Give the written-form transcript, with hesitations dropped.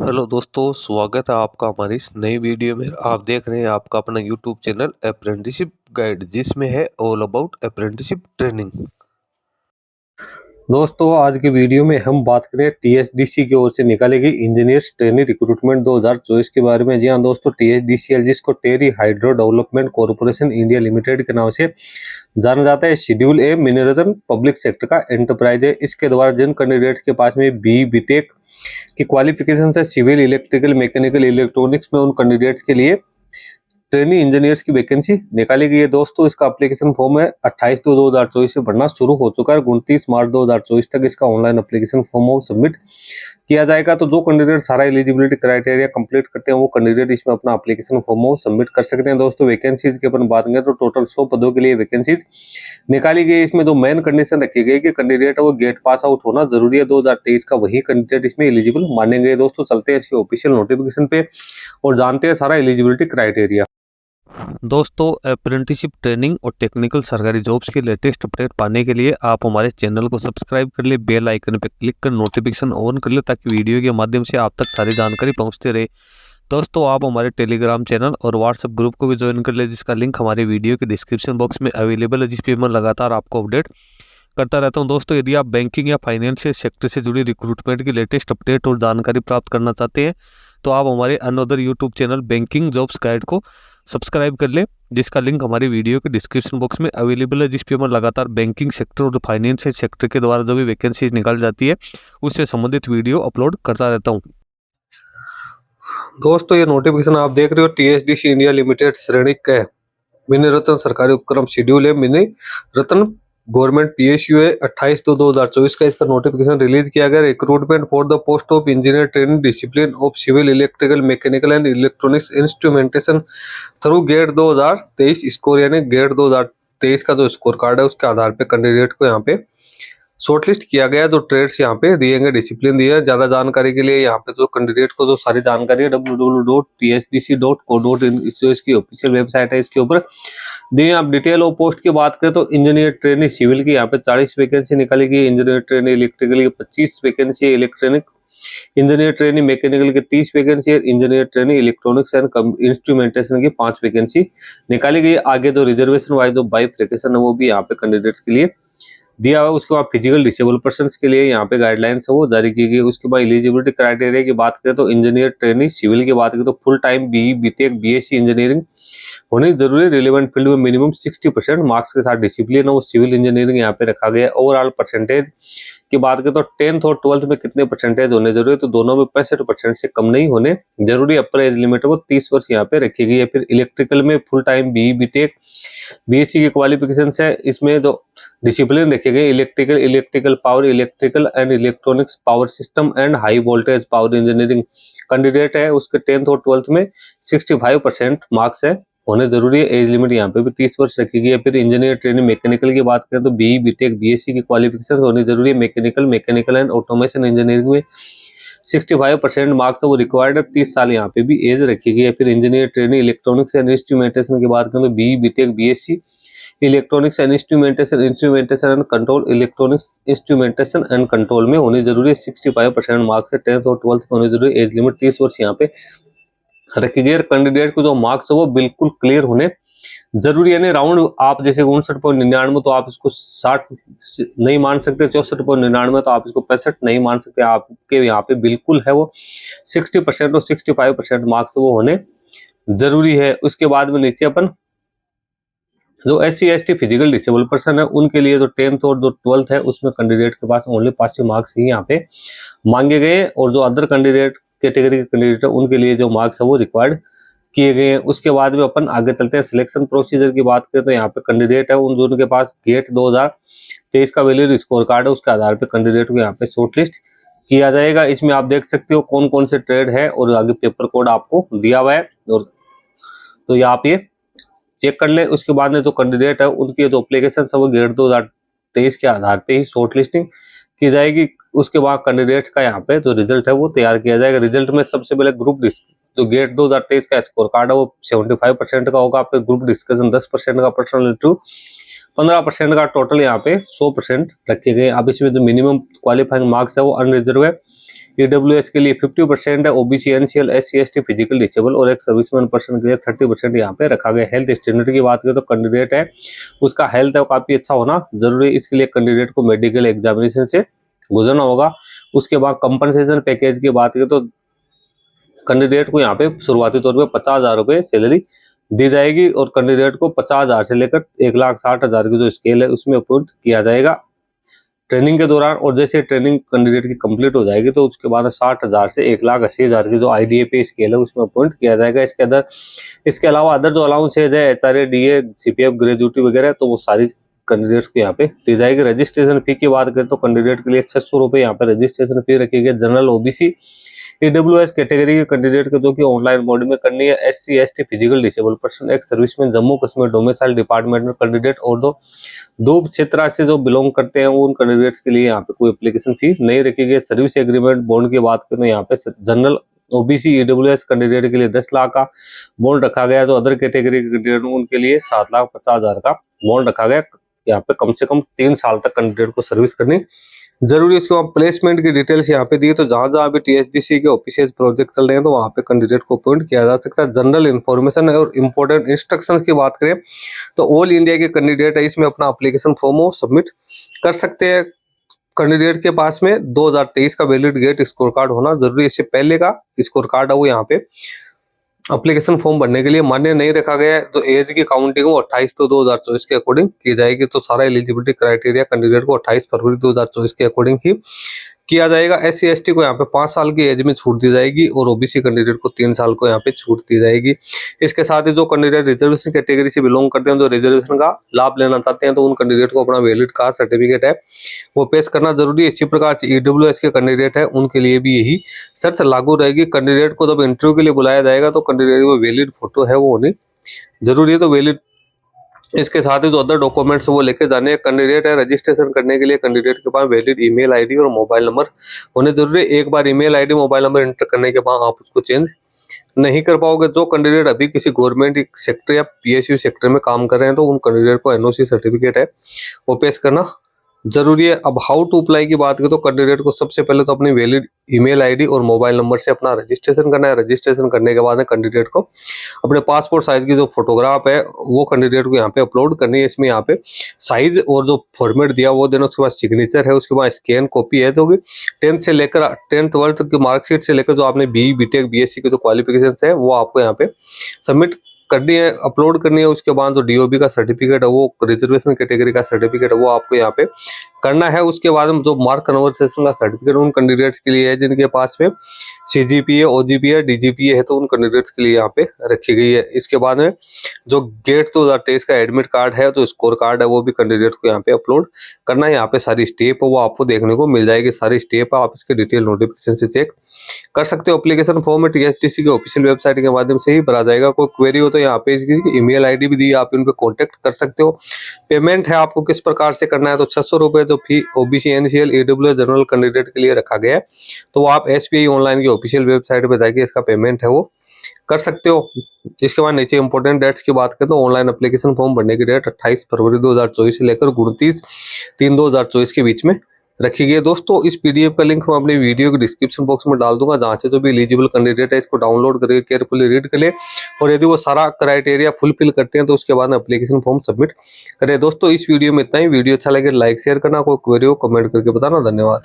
Hello दोस्तों, स्वागत है आपका हमारी इस नई वीडियो में। आप देख रहे हैं आपका अपना यूट्यूब चैनल अप्रेंटिसशिप गाइड, जिसमें है ऑल अबाउट अप्रेंटिसशिप ट्रेनिंग। दोस्तों, आज की वीडियो में हम बात करें टीएचडीसी की ओर से निकाली गई इंजीनियर्स ट्रेनिंग रिक्रूटमेंट 2024 के बारे में। जी हाँ दोस्तों, टीएचडीसीएल, जिसको Tehri hydro development corporation India limited के नाम से जाना जाता है, schedule A Miniratna public sector का एंटरप्राइज है। इसके द्वारा जिन कैंडिडेट्स के पास में बीटेक की क्वालिफिकेशन है सिविल, इलेक्ट्रिकल, मैकेनिकल, इलेक्ट्रॉनिक्स में, उन कैंडिडेट्स के लिए ट्रेनिंग इंजीनियर्स की वैकेंसी निकाली गई है। दोस्तों, इसका एप्लीकेशन फॉर्म है 28/2/2024 से भरना शुरू हो चुका है। 29 मार्च 2024 तक इसका ऑनलाइन एप्लीकेशन फॉर्म सबमिट किया जाएगा। तो जो कैंडिडेट सारा एलिजिबिलिटी क्राइटेरिया कंप्लीट करते हैं वो कैंडिडेट इसमें अपना एप्लीकेशन फॉर्म सबमिट कर सकते हैं। दोस्तों, वैकेंसीज की अपन बात करें तो टोटल 100 पदों के लिए वैकेंसीज निकाली गई। इसमें जो मेन कंडीशन रखी गई कि कैंडिडेट वो गेट पास आउट होना जरूरी है 2023 का, वही कैंडिडेट इसमें एलिजिबल मानेंगे। दोस्तों, चलते हैं इसके ऑफिशियल नोटिफिकेशन पे और जानते हैं सारा एलिजिबिलिटी क्राइटेरिया। दोस्तों, अप्रेंटिसशिप ट्रेनिंग और टेक्निकल सरकारी जॉब्स के लेटेस्ट अपडेट पाने के लिए आप हमारे चैनल को सब्सक्राइब कर ले, बेल आइकन पर क्लिक कर नोटिफिकेशन ऑन कर ले, ताकि वीडियो के माध्यम से आप तक सारी जानकारी पहुंचते रहे। दोस्तों, आप हमारे टेलीग्राम चैनल और व्हाट्सएप ग्रुप को भी ज्वाइन कर ले, जिसका लिंक हमारे वीडियो के डिस्क्रिप्शन बॉक्स में अवेलेबल है, जिस पर मैं लगातार आपको अपडेट करता रहता हूं। दोस्तों, यदि आप बैंकिंग या फाइनेंशियल सेक्टर से जुड़ी रिक्रूटमेंट की लेटेस्ट अपडेट और जानकारी प्राप्त करना चाहते हैं तो आप हमारे another YouTube channel banking jobs guide को सब्सक्राइब कर ले, जिसका लिंक हमारी वीडियो के डिस्क्रिप्शन बॉक्स में अवेलेबल है, जिस पे मैं लगातार बैंकिंग सेक्टर और फाइनेंशियल सेक्टर के द्वारा जो भी वैकेंसी निकाल जाती है उससे संबंधित वीडियो अपलोड करता रहता हूं। दोस्तों, ये नोटिफिकेशन आप देख रहे हो टीएचडीसी इंडिया लिमिटेड श्रेणी का मिनी रत्न सरकारी उपक्रम शेड्यूल है मिनी रत्न गवर्नमेंट पीएसयू है 28/2/2024 का इसका नोटिफिकेशन रिलीज किया गया। Recruitment for the post of engineer training discipline of civil, electrical, mechanical and electronics instrumentation through GATE 2023 score, यानी गेट 2023 का जो स्कोर कार्ड है उसके आधार पे कैंडिडेट को यहाँ पे शॉर्टलिस्ट किया गया। जो ट्रेड्स यहाँ पे दिए गए, डिसिप्लिन दिए। ज्यादा जानकारी के लिए यहाँ पे जो कैंडिडेट को जो सारी जानकारी है www.tsdc.co.in इसकी ऑफिशियल वेबसाइट है, इसके ऊपर दी। आप डिटेल और पोस्ट की बात करें तो इंजीनियर ट्रेनिंग सिविल की यहाँ पे 40 वैकेंसी निकाली गई, इंजीनियर ट्रेनिंग इलेक्ट्रिकल की 25 vacancy, electronic engineer training mechanical की 30 वैकेंसी है, engineer training electronics and instrumentation की 5 वैकेंसी निकाली गई। आगे जो रिजर्वेशन वाइज जो बाइफर्केशन है वो भी यहाँ पे कैंडिडेट्स के लिए दिया हुआ। उसके बाद फिजिकल डिसेबल पर्सन के लिए यहाँ पे गाइडलाइंस है वो जारी की गई। उसके बाद एलिजिबिलिटी क्राइटेरिया की बात करें तो इंजीनियर ट्रेनिंग सिविल की बात करें तो full time BE, BTech, BSc engineering होनी जरूरी। रिलेवेंट फील्ड में मिनिमम 60% मार्क्स के साथ डिसिप्लिन है वो सिविल इंजीनियरिंग यहाँ पे रखा गया। ओवरऑल परसेंटेज की बात करें तो 10th और 12th में कितने परसेंटेज होने जरूरी है, तो दोनों में 65% से कम नहीं होने जरूरी। अपर एज लिमिट वो 30 वर्ष यहाँ पे रखी गई है। फिर इलेक्ट्रिकल में full time BE, BTech, BSc की क्वालिफिकेशन है, इसमें जो डिसिप्लिन रखे गए electrical, electrical power, electrical and electronics power system and high voltage power engineering candidate है उसके 10th और 12th में 65% मार्क्स है होने जरूरी है। एज लिमिट यहाँ पे भी 30 वर्ष रखी गई है। फिर इंजीनियर ट्रेनिंग मैकेनिकल की बात करें तो बीई, बीटेक, बीएससी की क्वालिफिकेशन होनी जरूरी है। मैकेनिकल एंड ऑटोमेशन इंजीनियरिंग में 65% मार्क्स वो रिक्वायर्ड है। 30 साल यहाँ पे भी एज रखी गई है। फिर engineer training electronics and instrumentation की बात करें तो BE, BTech, BSc electronics and instrumentation and control, electronics instrumentation and control में होनी जरूरी है। 65% मार्क्स है। 10th और 12th में होनी जरूरी है। एज लिमिट 30 वर्ष यहाँ पे रखी गई। कैंडिडेट को जो मार्क्स है वो बिल्कुल क्लियर होने जरूरी है। राउंड आप जैसे 59.99 तो आप इसको 60 नहीं मान सकते, 64.99 तो आप इसको 65 नहीं मान सकते। आपके यहाँ पे बिल्कुल है वो 60% और 65% मार्क्स वो होने जरूरी है। उसके बाद में नीचे अपन जो SC ST physical disable person है उनके लिए जो 10th और जो 12th है उसमें कैंडिडेट के पास ओनली 5 मार्क्स ही यहाँ पे मांगे गए, और जो अदर कैंडिडेट कैटेगरी के कैंडिडेट है उनके लिए जो मार्क्स है वो रिक्वायर्ड किए गए हैं। उसके बाद में अपन आगे चलते हैं। सिलेक्शन प्रोसीजर की बात करें तो यहाँ पे कैंडिडेट है उन दोनों के पास गेट 2023 का वैलिड स्कोर कार्ड है, उसके आधार पे कैंडिडेट को यहाँ पे शॉर्टलिस्ट किया जाएगा। इसमें आप देख सकते हो कौन कौन से ट्रेड है और आगे पेपर कोड आपको दिया हुआ है, और तो यहाँ पे चेक कर ले। उसके बाद में जो कैंडिडेट है उनकी जो एप्लीकेशन है वो गेट 2023 के आधार पे ही शॉर्ट लिस्टिंग की जाएगी। उसके बाद कैंडिडेट्स का यहाँ पे जो रिजल्ट है वो तैयार किया जाएगा। रिजल्ट में सबसे पहले ग्रुप जो गेट 2023 का स्कोर कार्ड है वो 75% का होगा। आपके ग्रुप डिस्कशन 10% का, पर्सनल इंटरव्यू 15% का, टोटल यहाँ पे 100% रखे गए। अब इसमें जो मिनिमम क्वालिफाइंग मार्क्स है वो अनरिजर्व है। ईडब्ल्यूएस के लिए 50% है, OBC, NCL, SC, ST, physical disable और एक सर्विसमैन पर्सन के लिए 30% यहाँ पे रखा गया। हेल्थ स्टैंडर्ड की बात करें तो कैंडिडेट है उसका हेल्थ है काफी अच्छा होना जरूरी है, इसके लिए कैंडिडेट को मेडिकल एग्जामिनेशन से गुजरना होगा। उसके बाद कंपनसेशन पैकेज की बात करें तो कैंडिडेट को यहाँ पे शुरुआती तौर पे 50,000 रुपये सैलरी दी जाएगी और कैंडिडेट को 50,000 से लेकर 1,60,000 की जो स्केल है उसमें अपॉइंट किया जाएगा ट्रेनिंग के दौरान। और जैसे ट्रेनिंग कैंडिडेट की कंप्लीट हो जाएगी तो उसके बाद 60,000 से 1,80,000 की जो आईडीए पे स्केल है उसमें अपॉइंट किया जाएगा। इसके अलावा अदर जो अलाउंसेज है एचआरए, डीए, सीपीएफ, ग्रेजुएटी वगैरह तो वो सारी कैंडिडेट्स को यहाँ पे दी जाएगी। रजिस्ट्रेशन फी की बात करें तो कैंडिडेट के लिए 600 रुपये यहाँ पे रजिस्ट्रेशन फी रखी गई। जनरल, ओबीसी, ईडब्ल्यूएस कैटेगरी के कैंडिडेट को जो कि ऑनलाइन मोड में करनी है। SC, ST, physical disable person, ex serviceman, Jammu Kashmir domicile department में कैंडिडेट और दो क्षेत्र से जो बिलोंग करते हैं उन कैंडिडेट्स के लिए यहाँ पे कोई एप्लीकेशन फी नहीं रखी गई। सर्विस एग्रीमेंट बॉन्ड की बात करें तो यहाँ पे जनरल, ओबीसी, ईडब्ल्यूएस कैंडिडेट के लिए 10 लाख का बॉन्ड रखा गया। जो अदर कैटेगरी के कैंडिडेट उनके लिए 7,50,000 का बॉन्ड रखा गया। यहाँ पे कम से कम 3 साल तक कैंडिडेट को सर्विस करनी जरूरी। इसके बाद प्लेसमेंट की डिटेल्स यहाँ पे दी तो जहां जहां भी टीएचडीसी के ऑफिशियल प्रोजेक्ट चल रहे हैं तो वहां पे कैंडिडेट को अपॉइंट किया जा सकता है। जनरल इन्फॉर्मेशन और इंपॉर्टेंट इंस्ट्रक्शंस की बात करें तो ऑल इंडिया के कैंडिडेट है इसमें अपना एप्लीकेशन फॉर्म सबमिट कर सकते हैं। कैंडिडेट के पास में 2023 का वैलिड गेट स्कोर कार्ड होना जरूरी है। इससे पहले का स्कोर कार्ड है वो यहाँ पे एप्लीकेशन फॉर्म भरने के लिए मान्य नहीं रखा गया है। तो एज की काउंटिंग 28 तो 2024 के अकॉर्डिंग की जाएगी। तो सारा एलिजिबिलिटी क्राइटेरिया कैंडिडेट को 28 फरवरी 2024 के अकॉर्डिंग ही किया जाएगा। एससी एसटी को यहाँ पे 5 साल की एज में छूट दी जाएगी और ओबीसी कैंडिडेट को 3 साल को यहाँ पे छूट दी जाएगी। इसके साथ ही जो कैंडिडेट रिजर्वेशन कैटेगरी से बिलोंग करते हैं, जो रिजर्वेशन का लाभ लेना चाहते हैं तो उन कैंडिडेट को अपना वैलिड कास्ट सर्टिफिकेट है वो पेश करना जरूरी है। इसी प्रकार से ईडब्ल्यूएस के कैंडिडेट है उनके लिए भी यही शर्त लागू रहेगी। कैंडिडेट को जब इंटरव्यू के लिए बुलाया जाएगा तो कैंडिडेट को वैलिड फोटो है वो होनी जरूरी है। तो वैलिड इसके साथ ही जो अदर डॉक्यूमेंट्स वो लेके जाने हैं। कैंडिडेट है रजिस्ट्रेशन करने के लिए कैंडिडेट के पास वैलिड ईमेल आईडी और मोबाइल नंबर होने जरूरी है। एक बार email ID mobile number enter करने के बाद आप उसको चेंज नहीं कर पाओगे। जो कैंडिडेट अभी किसी गवर्नमेंट सेक्टर या पीएसयू सेक्टर में काम कर रहे हैं तो उन कैंडिडेट को एनओसी सर्टिफिकेट है वो पेश करना जरूरी है। अब हाउ टू अप्लाई की बात करें तो कैंडिडेट को सबसे पहले तो अपनी वैलिड ईमेल आईडी और मोबाइल नंबर से अपना रजिस्ट्रेशन करना है। रजिस्ट्रेशन करने के बाद कैंडिडेट को अपने पासपोर्ट साइज की जो फोटोग्राफ है वो कैंडिडेट को यहाँ पे अपलोड करनी है। इसमें यहाँ पे साइज और जो फॉर्मेट दिया वो देना, उसके बाद सिग्नेचर है, उसके बाद स्कैन कॉपी है। तो 10th से लेकर 10th 12th की मार्कशीट से लेकर जो आपने बीई, बीटेक, बीएससी की जो क्वालिफिकेशन है वो आपको यहाँ पे सबमिट करनी है, अपलोड करनी है। उसके बाद जो डीओबी का सर्टिफिकेट है वो रिजर्वेशन कैटेगरी का सर्टिफिकेट है वो आपको यहाँ पे करना है। उसके बाद में जो मार्क कन्वर्सेशन का सर्टिफिकेट उन कैंडिडेट्स के लिए है जिनके पास में सीजीपीए, ओजीपीए, डीजीपीए है तो उन कैंडिडेट्स के लिए यहाँ पे रखी गई है। इसके बाद में जो गेट 2023 का एडमिट कार्ड है तो स्कोर कार्ड है वो भी कैंडिडेट को यहाँ पे अपलोड करना है। यहाँ पे सारी स्टेप है वो आपको देखने को मिल जाएगी। सारी स्टेप है आप इसके डिटेल नोटिफिकेशन से चेक कर सकते हो। एप्लीकेशन फॉर्म में टीएचडीसी की ऑफिशियल वेबसाइट के माध्यम से ही भरा जाएगा। कोई क्वेरी हो तो यहाँ पे इसकी ईमेल आईडी भी दी आप इन पे कांटेक्ट कर सकते हो। पेमेंट है आपको किस प्रकार से करना है तो 600 रुपये जो fee OBC, NCL, EWS general candidate के लिए रखा गया है तो वो आप एसबीआई ऑनलाइन की ऑफिशियल वेबसाइट पे जाके इसका पेमेंट है वो कर सकते हो। इसके बाद नीचे इंपॉर्टेंट डेट्स की बात करें तो ऑनलाइन एप्लीकेशन फॉर्म भरने की डेट 28 फरवरी 2024 से लेकर 29/3/2024 के बीच में रखी गई है। दोस्तों इस पीडीएफ का लिंक मैं अपनी वीडियो के डिस्क्रिप्शन बॉक्स में डाल दूंगा जहां से जो भी एलिजिबल कैंडिडेट है इसको डाउनलोड करके केयरफुली रीड कर ले और यदि वो सारा क्राइटेरिया फुलफिल करते हैं तो उसके बाद एप्लीकेशन फॉर्म सबमिट करें। दोस्तों इस वीडियो में इतना ही। वीडियो अच्छा लगे लाइक शेयर करना, कोई क्वेरी हो कमेंट करके बताना। धन्यवाद।